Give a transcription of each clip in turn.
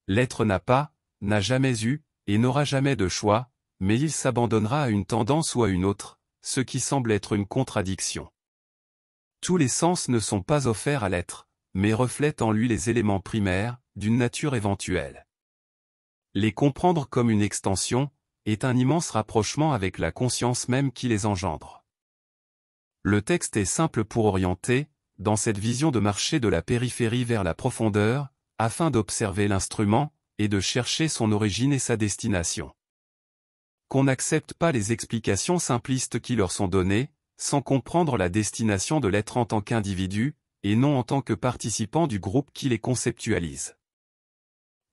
L'être n'a jamais eu, et n'aura jamais de choix, mais il s'abandonnera à une tendance ou à une autre, ce qui semble être une contradiction. Tous les sens ne sont pas offerts à l'être, mais reflètent en lui les éléments primaires, d'une nature éventuelle. Les comprendre comme une extension, est un immense rapprochement avec la conscience même qui les engendre. Le texte est simple pour orienter, dans cette vision de marcher de la périphérie vers la profondeur, afin d'observer l'instrument, et de chercher son origine et sa destination. Qu'on n'accepte pas les explications simplistes qui leur sont données, sans comprendre la destination de l'être en tant qu'individu, et non en tant que participant du groupe qui les conceptualise.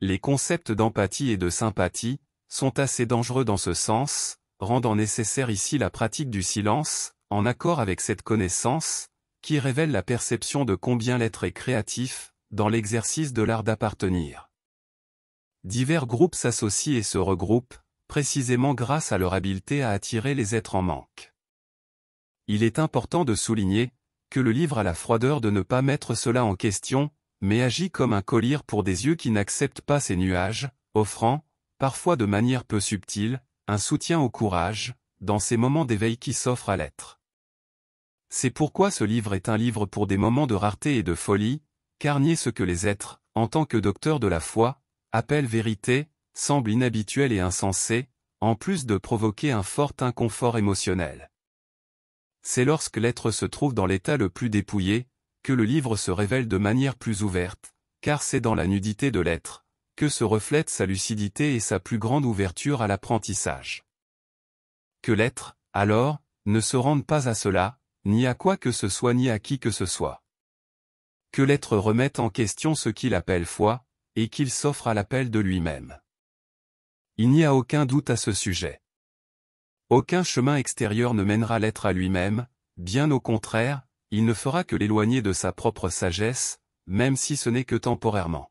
Les concepts d'empathie et de sympathie sont assez dangereux dans ce sens, rendant nécessaire ici la pratique du silence, en accord avec cette connaissance, qui révèle la perception de combien l'être est créatif, dans l'exercice de l'art d'appartenir. Divers groupes s'associent et se regroupent, précisément grâce à leur habileté à attirer les êtres en manque. Il est important de souligner que le livre a la froideur de ne pas mettre cela en question, mais agit comme un collier pour des yeux qui n'acceptent pas ces nuages, offrant, parfois de manière peu subtile, un soutien au courage, dans ces moments d'éveil qui s'offrent à l'être. C'est pourquoi ce livre est un livre pour des moments de rareté et de folie, car nier ce que les êtres, en tant que docteurs de la foi, appellent vérité, semble inhabituel et insensé, en plus de provoquer un fort inconfort émotionnel. C'est lorsque l'être se trouve dans l'état le plus dépouillé, que le livre se révèle de manière plus ouverte, car c'est dans la nudité de l'être, que se reflète sa lucidité et sa plus grande ouverture à l'apprentissage. Que l'être, alors, ne se rende pas à cela, ni à quoi que ce soit ni à qui que ce soit. Que l'être remette en question ce qu'il appelle foi, et qu'il s'offre à l'appel de lui-même. Il n'y a aucun doute à ce sujet. Aucun chemin extérieur ne mènera l'être à lui-même, bien au contraire, il ne fera que l'éloigner de sa propre sagesse, même si ce n'est que temporairement.